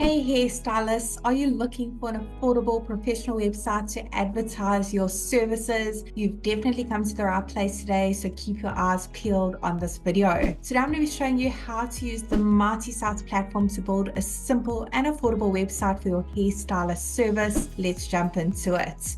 Hey hairstylists, are you looking for an affordable professional website to advertise your services? You've definitely come to the right place today, so keep your eyes peeled on this video. Today I'm going to be showing you how to use the Mighty Sites platform to build a simple and affordable website for your hairstylist service. Let's jump into it.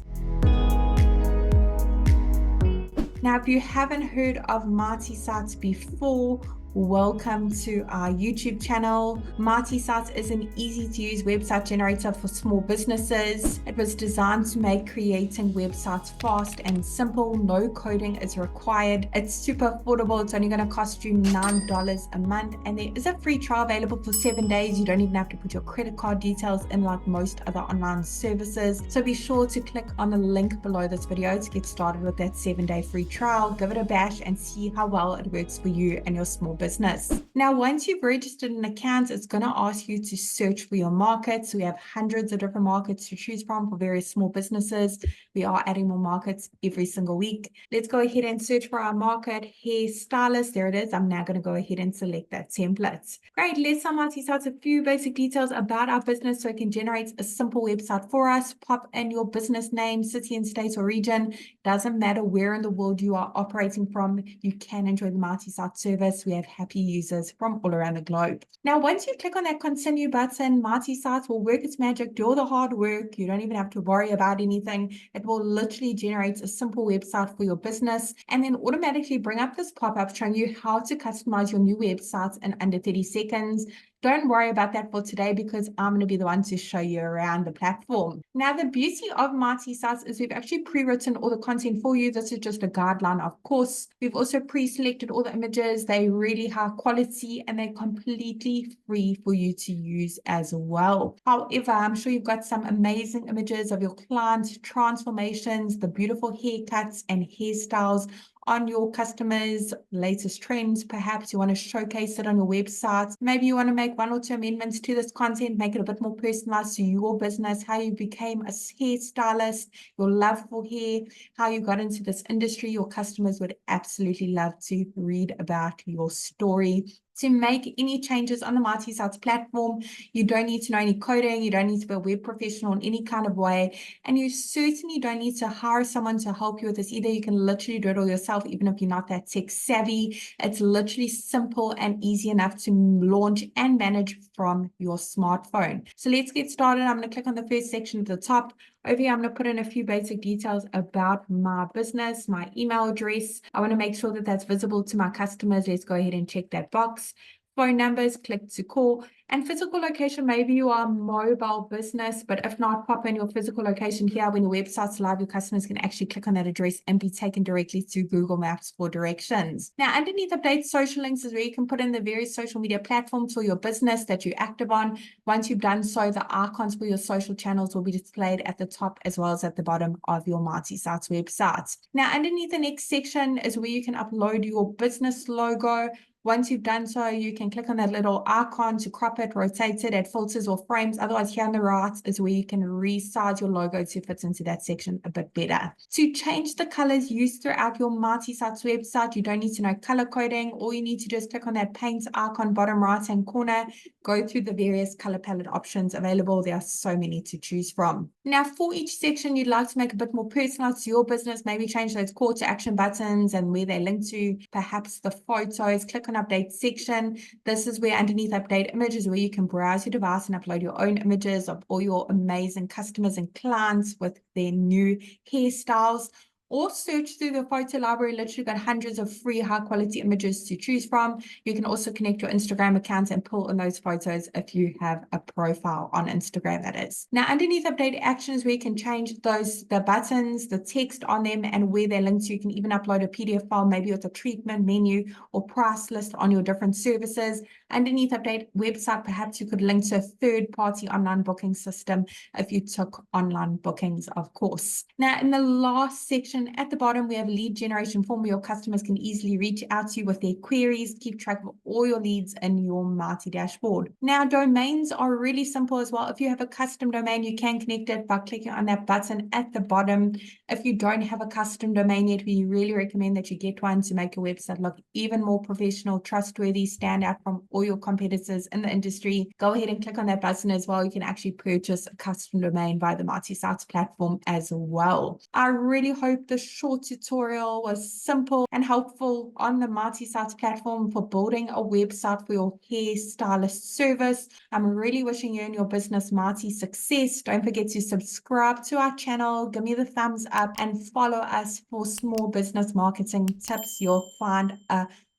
Now, if you haven't heard of Mighty Sites before, welcome to our YouTube channel. Mighty Sites is an easy-to-use website generator for small businesses. It was designed to make creating websites fast and simple. No coding is required. It's super affordable. It's only going to cost you $9 a month, and there is a free trial available for 7 days. You don't even have to put your credit card details in like most other online services. So be sure to click on the link below this video to get started with that 7-day free trial. Give it a bash and see how well it works for you and your small business. Now, once you've registered an account, it's going to ask you to search for your markets. We have hundreds of different markets to choose from for various small businesses. We are adding more markets every single week. Let's go ahead and search for our market, Hair Stylist. There it is. I'm now going to go ahead and select that template. Great. Let's summarize a few basic details about our business so it can generate a simple website for us. Pop in your business name, city and state or region. Doesn't matter where in the world you are operating from, you can enjoy the Mighty Site service. We have happy users from all around the globe. Now, once you click on that continue button, Mighty Sites will work its magic, do all the hard work. You don't even have to worry about anything. It will literally generate a simple website for your business and then automatically bring up this pop-up showing you how to customize your new websites in under 30 seconds. Don't worry about that for today because I'm going to be the one to show you around the platform. Now, the beauty of Mighty Sites is we've actually pre-written all the content for you. This is just a guideline, of course. We've also pre-selected all the images. They're really high quality and they're completely free for you to use as well. However, I'm sure you've got some amazing images of your clients' transformations, the beautiful haircuts and hairstyles on your customers' latest trends. Perhaps you want to showcase it on your website. Maybe you want to make 1 or 2 amendments to this content, make it a bit more personalized to your business, how you became a hairstylist, your love for hair, how you got into this industry. Your customers would absolutely love to read about your story. To make any changes on the Mighty Sites platform, you don't need to know any coding, you don't need to be a web professional in any kind of way, and you certainly don't need to hire someone to help you with this either. You can literally do it all yourself, even if you're not that tech savvy. It's literally simple and easy enough to launch and manage from your smartphone. So let's get started. I'm going to click on the first section at the top. Over here, I'm going to put in a few basic details about my business, my email address. I want to make sure that that's visible to my customers. Let's go ahead and check that box. Phone numbers, click to call, and physical location. Maybe you are a mobile business, but if not, pop in your physical location here. When your website's live, your customers can actually click on that address and be taken directly to Google Maps for directions. Now, underneath update social links is where you can put in the various social media platforms for your business that you're active on. Once you've done so, the icons for your social channels will be displayed at the top as well as at the bottom of your Mighty Sites website. Now, underneath the next section is where you can upload your business logo. Once you've done so, you can click on that little icon to crop it, rotate it, add filters or frames. Otherwise, here on the right is where you can resize your logo to fit into that section a bit better. To change the colors used throughout your Mighty Sites website, you don't need to know color coding. All you need to do is click on that paint icon bottom right-hand corner, go through the various color palette options available. There are so many to choose from. Now, for each section you'd like to make a bit more personalized to your business, maybe change those call to action buttons and where they link to, perhaps the photos. Click on update section. This is where underneath update images where you can browse your device and upload your own images of all your amazing customers and clients with their new hairstyles. Or search through the photo library. Literally got hundreds of free high quality images to choose from. You can also connect your Instagram account and pull in those photos if you have a profile on Instagram, that is. Now, underneath update actions, where you can change the buttons, the text on them, and where they're linked to. You can even upload a PDF file, maybe with a treatment menu or price list on your different services. Underneath update website, perhaps you could link to a third-party online booking system if you took online bookings, of course. Now, in the last section, section at the bottom, we have a lead generation form where your customers can easily reach out to you with their queries, keep track of all your leads in your Marty dashboard. Now, domains are really simple as well. If you have a custom domain, you can connect it by clicking on that button at the bottom. If you don't have a custom domain yet, we really recommend that you get one to make your website look even more professional, trustworthy, stand out from all your competitors in the industry. Go ahead and click on that button as well. You can actually purchase a custom domain via the Marty Sites platform as well. I really hope this short tutorial was simple and helpful on the Marty Sites platform for building a website for your hair stylist service. I'm really wishing you and your business Marty success. Don't forget to subscribe to our channel, give me the thumbs up, and follow us for small business marketing tips. You'll find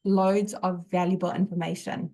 loads of valuable information.